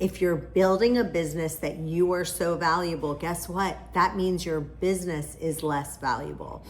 if you're building a business that you are so valuable, guess what? That means your business is less valuable.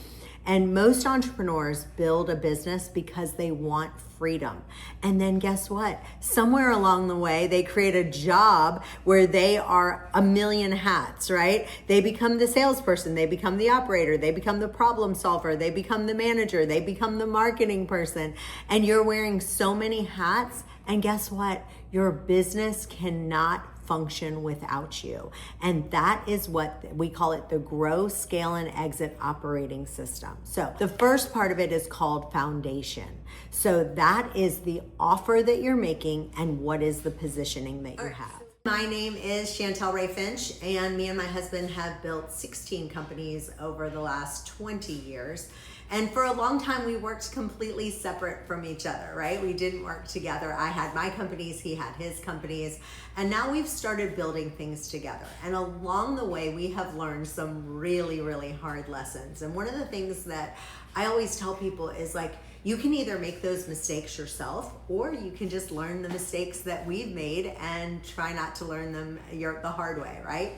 And most entrepreneurs build a business because they want freedom. And then guess what? Somewhere along the way, they create a job where they are a million hats, right? They become the salesperson, they become the operator, they become the problem solver, they become the manager, they become the marketing person. And you're wearing so many hats. And guess what? Your business cannot function without you. And that is what we call it, the grow, scale, and exit operating system. So the first part of it is called foundation. So that is the offer that you're making and what is the positioning that you have. My name is Chantel Ray Finch, and me and my husband have built 16 companies over the last 20 years. And for a long time, we worked completely separate from each other, right? We didn't work together. I had my companies, he had his companies, and now we've started building things together. And along the way, we have learned some really, really hard lessons. And one of the things that I always tell people is like, you can either make those mistakes yourself, or you can just learn the mistakes that we've made and try not to learn them the hard way, right?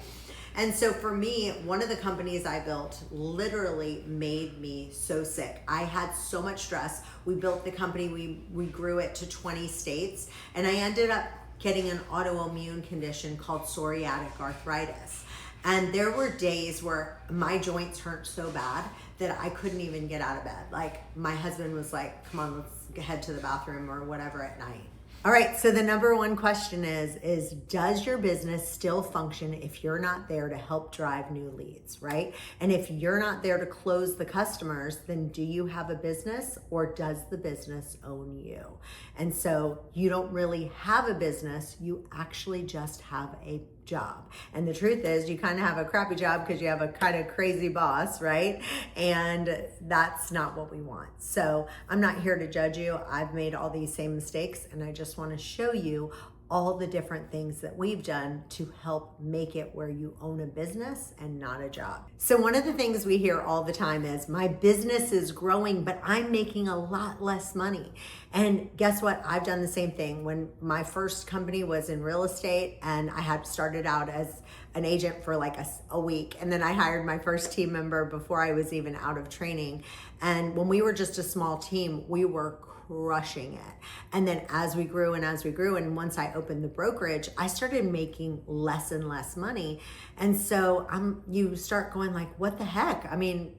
And so for me, one of the companies I built literally made me so sick. I had so much stress. We built the company, we grew it to 20 states, and I ended up getting an autoimmune condition called psoriatic arthritis. And there were days where my joints hurt so bad that I couldn't even get out of bed. Like my husband was like, come on, let's head to the bathroom or whatever at night. All right, so the number one question is does your business still function if you're not there to help drive new leads, right? And if you're not there to close the customers, then do you have a business, or does the business own you? And so you don't really have a business, you actually just have a job. And the truth is you kind of have a crappy job because you have a kind of crazy boss, right? And that's not what we want. So I'm not here to judge you. I've made all these same mistakes, and I just want to show you all the different things that we've done to help make it where you own a business and not a job. So one of the things we hear all the time is, my business is growing, but I'm making a lot less money. And guess what? I've done the same thing. When my first company was in real estate, and I had started out as an agent for like a week, and then I hired my first team member before I was even out of training. And when we were just a small team, we were crushing it. And then as we grew, and once I opened the brokerage, I started making less and less money. And so you start going like, what the heck? I mean,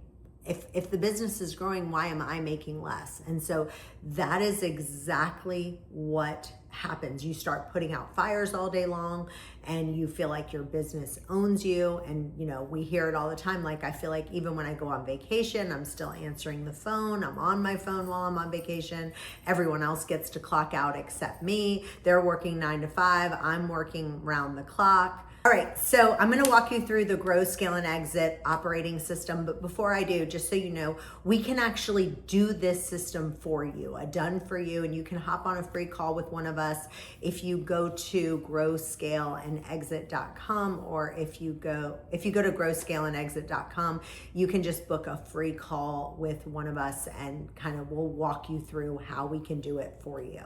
if the business is growing, why am I making less? And so that is exactly what happens. You start putting out fires all day long, and you feel like your business owns you. And we hear it all the time. Like, I feel like even when I go on vacation, I'm still answering the phone. I'm on my phone while I'm on vacation. Everyone else gets to clock out except me. They're working 9 to 5. I'm working round the clock. All right, so I'm gonna walk you through the grow, scale, and exit operating system. But before I do, just so you know, we can actually do this system for you, done for you, and you can hop on a free call with one of us if you go to growscaleandexit.com, or if you go to growscaleandexit.com, you can just book a free call with one of us, and we'll walk you through how we can do it for you.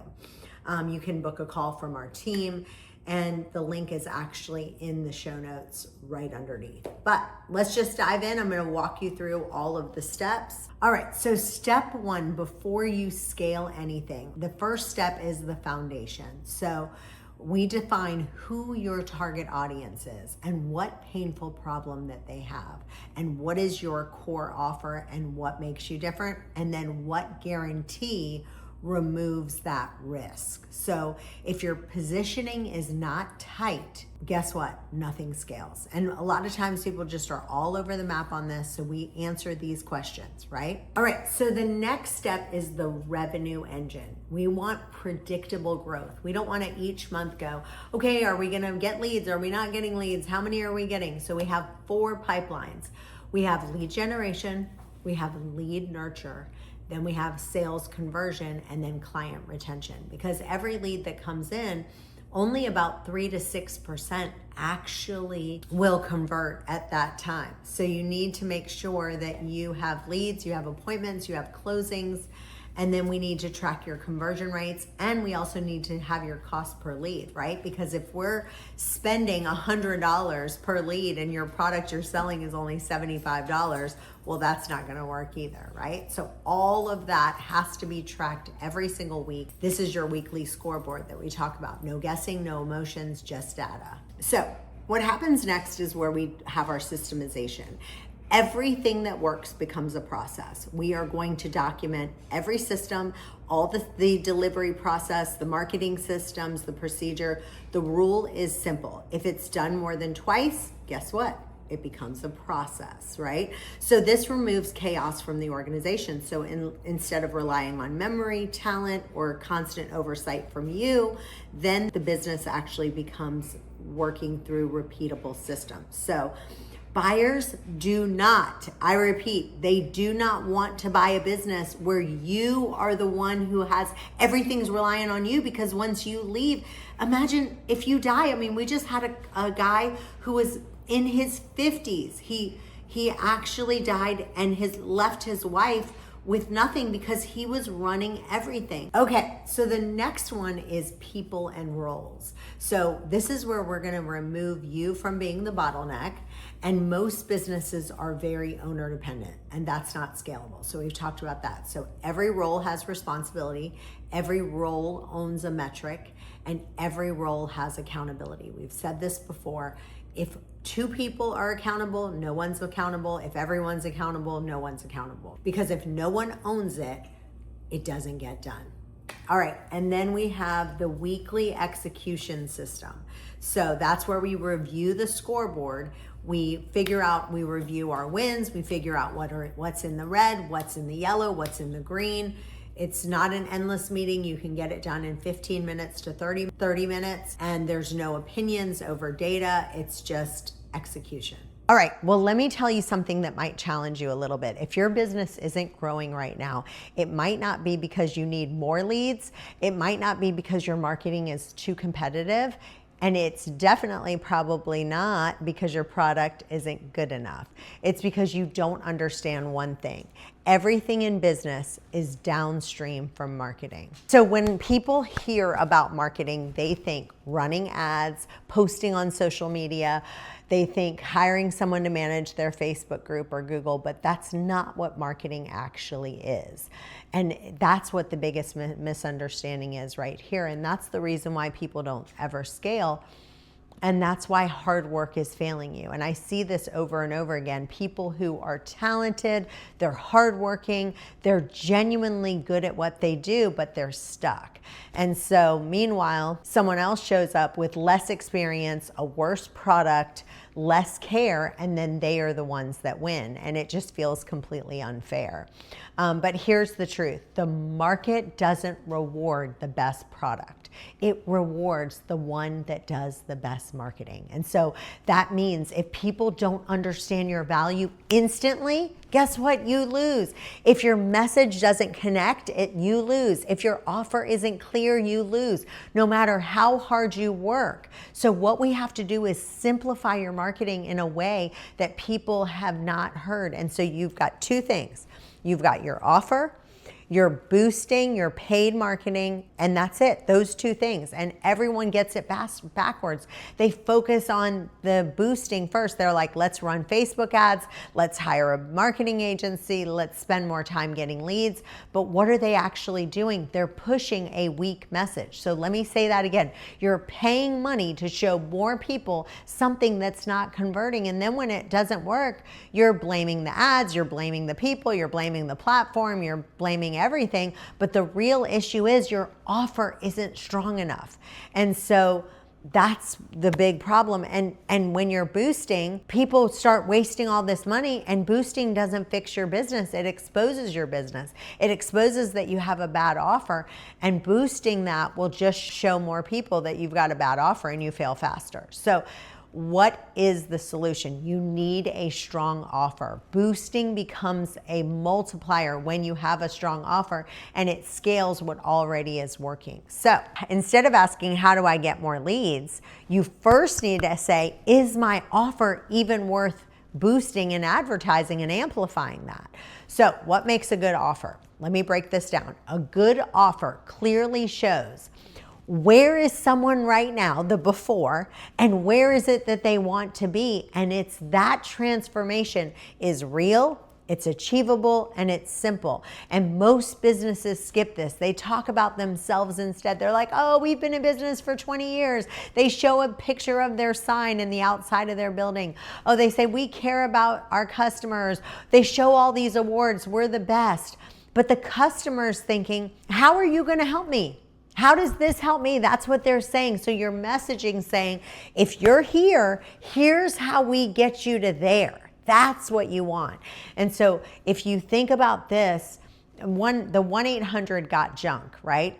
You can book a call from our team, and the link is actually in the show notes right underneath. But let's just dive in. I'm gonna walk you through all of the steps. All right, so step one, before you scale anything, the first step is the foundation. So we define who your target audience is and what painful problem that they have, and what is your core offer and what makes you different, and then what guarantee removes that risk. So if your positioning is not tight, guess what? Nothing scales. And a lot of times people just are all over the map on this, so we answer these questions, right? All right, so the next step is the revenue engine. We want predictable growth. We don't want to each month go, okay, are we gonna get leads? Are we not getting leads? How many are we getting? So we have 4 pipelines. We have lead generation, we have lead nurture, then we have sales conversion, and then client retention. Because every lead that comes in, only about 3 to 6% actually will convert at that time. So you need to make sure that you have leads, you have appointments, you have closings, And then we need to track your conversion rates, and we also need to have your cost per lead, right? Because if we're spending $100 per lead and your product you're selling is only $75, well, that's not gonna work either, right? So all of that has to be tracked every single week. This is your weekly scoreboard that we talk about. No guessing, no emotions, just data. So what happens next is where we have our systemization. Everything that works becomes a process. We are going to document every system, all the delivery process, the marketing systems, the procedure. The rule is simple. If it's done more than twice, guess what? It becomes a process, right? So this removes chaos from the organization. So instead of relying on memory, talent, or constant oversight from you, then the business actually becomes working through repeatable systems. So buyers do not, I repeat, they do not want to buy a business where you are the one who has everything's relying on you, because once you leave, imagine if you die. I mean, we just had a guy who was in his 50s. He actually died and left his wife with nothing because he was running everything. Okay, so the next one is people and roles. So this is where we're gonna remove you from being the bottleneck. And most businesses are very owner dependent, and that's not scalable. So we've talked about that. So every role has responsibility, every role owns a metric, and every role has accountability. We've said this before. If 2 people are accountable, no one's accountable. If everyone's accountable, no one's accountable. Because if no one owns it, it doesn't get done. All right, and then we have the weekly execution system. So that's where we review the scoreboard. We review our wins, we figure out what's in the red, what's in the yellow, what's in the green. It's not an endless meeting. You can get it done in 15 minutes to 30 minutes, and there's no opinions over data. It's just execution. All right, well, let me tell you something that might challenge you a little bit. If your business isn't growing right now, it might not be because you need more leads. It might not be because your marketing is too competitive. And it's definitely probably not because your product isn't good enough. It's because you don't understand one thing. Everything in business is downstream from marketing. So when people hear about marketing, they think running ads, posting on social media, they think hiring someone to manage their Facebook group or Google, but that's not what marketing actually is. And that's what the biggest misunderstanding is right here. And that's the reason why people don't ever scale. And that's why hard work is failing you. And I see this over and over again. People who are talented, they're hardworking, they're genuinely good at what they do, but they're stuck. And so meanwhile, someone else shows up with less experience, a worse product, less care, and then they are the ones that win. And it just feels completely unfair. But here's the truth. The market doesn't reward the best product. It rewards the one that does the best marketing. And so that means if people don't understand your value instantly, guess what? You lose. If your message doesn't connect, you lose. If your offer isn't clear, you lose, no matter how hard you work. So what we have to do is simplify your marketing in a way that people have not heard. And so you've got 2 things. You've got your offer, you're boosting your paid marketing, and that's it, those 2 things. And everyone gets it backwards. They focus on the boosting first. They're like, let's run Facebook ads, let's hire a marketing agency, let's spend more time getting leads. But what are they actually doing? They're pushing a weak message. So let me say that again. You're paying money to show more people something that's not converting. And then when it doesn't work, you're blaming the ads, you're blaming the people, you're blaming the platform, you're blaming everything. But the real issue is your offer isn't strong enough. And so that's the big problem. And when you're boosting, people start wasting all this money, and boosting doesn't fix your business. It exposes your business. It exposes that you have a bad offer, and boosting that will just show more people that you've got a bad offer and you fail faster. So what is the solution? You need a strong offer. Boosting becomes a multiplier when you have a strong offer, and it scales what already is working. So instead of asking, how do I get more leads? You first need to say, is my offer even worth boosting and advertising and amplifying that. So what makes a good offer? Let me break this down. A good offer clearly shows where is someone right now, the before, and where is it that they want to be? And it's that transformation is real, it's achievable, and it's simple. And most businesses skip this. They talk about themselves instead. They're like, oh, we've been in business for 20 years. They show a picture of their sign in the outside of their building. Oh, they say, we care about our customers. They show all these awards. We're the best. But the customer's thinking, how are you going to help me? How does this help me? That's what they're saying. So your messaging saying, if you're here, here's how we get you to there. That's what you want. And so if you think about this, the 1-800-GOT-JUNK, right?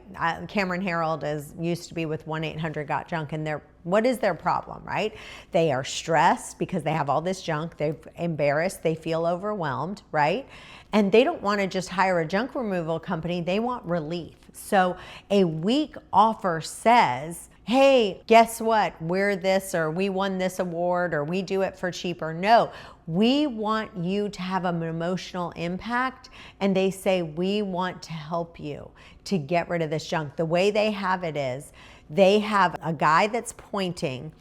Cameron Harold used to be with 1-800-GOT-JUNK, and what is their problem, right? They are stressed because they have all this junk. They're embarrassed. They feel overwhelmed, right? And they don't want to just hire a junk removal company. They want relief. So a weak offer says, hey, guess what? We're this, or we won this award, or we do it for cheaper. No, we want you to have an emotional impact. And they say, we want to help you to get rid of this junk. The way they have it is they have a guy that's pointing,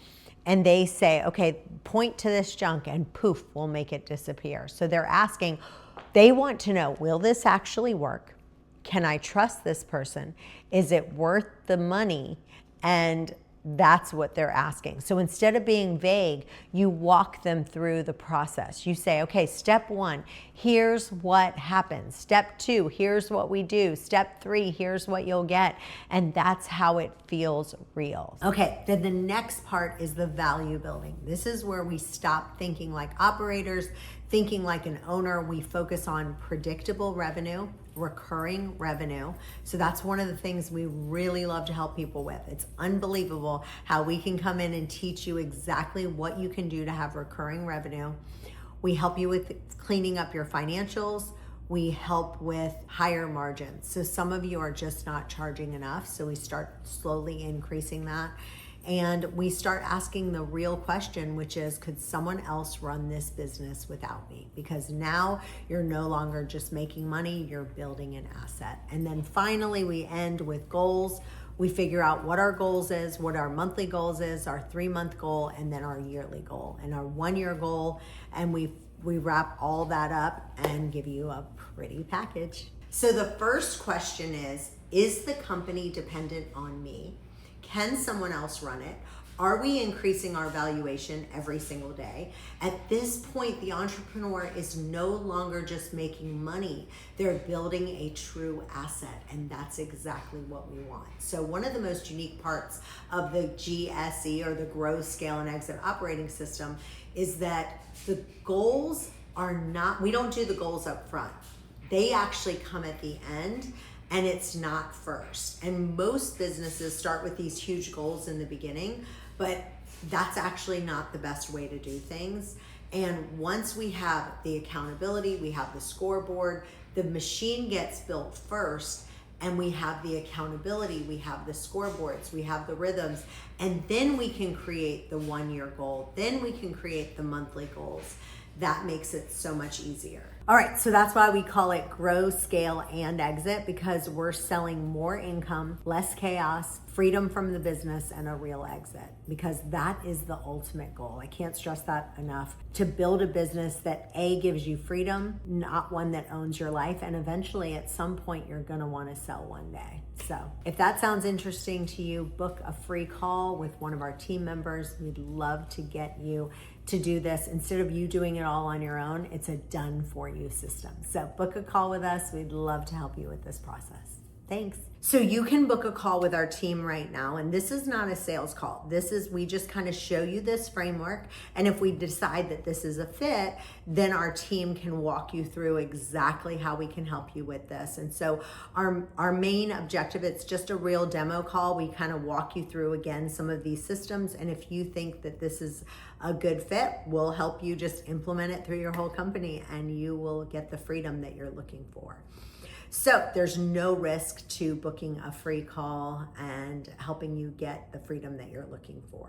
and they say, okay, point to this junk, and poof, we'll make it disappear. So they're asking, they want to know, will this actually work? Can I trust this person? Is it worth the money? And that's what they're asking. So instead of being vague, you walk them through the process. You say, okay, step 1, here's what happens. Step 2, here's what we do. Step 3, here's what you'll get. And that's how it feels real. Okay, then the next part is the value building. This is where we stop thinking like operators, thinking like an owner. We focus on predictable revenue, recurring revenue. So that's one of the things we really love to help people with. It's unbelievable how we can come in and teach you exactly what you can do to have recurring revenue. We help you with cleaning up your financials. We help with higher margins. So some of you are just not charging enough. So we start slowly increasing that. And we start asking the real question, which is, could someone else run this business without me? Because now you're no longer just making money, you're building an asset. And then finally, we end with goals. We figure out what our goals is, what our monthly goals is, our 3-month goal, and then our yearly goal and our 1-year goal. And we wrap all that up and give you a pretty package. So the first question is the company dependent on me? Can someone else run it? Are we increasing our valuation every single day? At this point, the entrepreneur is no longer just making money. They're building a true asset, and that's exactly what we want. So one of the most unique parts of the GSE, or the Grow, Scale, and Exit operating system, is that the goals are not, we don't do the goals up front. They actually come at the end. And it's not first. And most businesses start with these huge goals in the beginning, but that's actually not the best way to do things. And once we have the accountability, we have the scoreboard, the machine gets built first, and we have the accountability, we have the scoreboards, we have the rhythms, and then we can create the 1-year goal, then we can create the monthly goals. That makes it so much easier. All right, so that's why we call it Grow, Scale, and Exit, because we're selling more income, less chaos, freedom from the business, and a real exit, because that is the ultimate goal. I can't stress that enough. To build a business that A, gives you freedom, not one that owns your life, and eventually at some point you're gonna wanna sell one day. So if that sounds interesting to you, book a free call with one of our team members. We'd love to get you to do this. Instead of you doing it all on your own, it's a done for you system. So book a call with us. We'd love to help you with this process. Thanks. So you can book a call with our team right now. And this is not a sales call. This is, we just kind of show you this framework. And if we decide that this is a fit, then our team can walk you through exactly how we can help you with this. And so our main objective, it's just a real demo call. We kind of walk you through again some of these systems. And if you think that this is a good fit, we'll help you just implement it through your whole company, and you will get the freedom that you're looking for. So there's no risk to booking a free call and helping you get the freedom that you're looking for.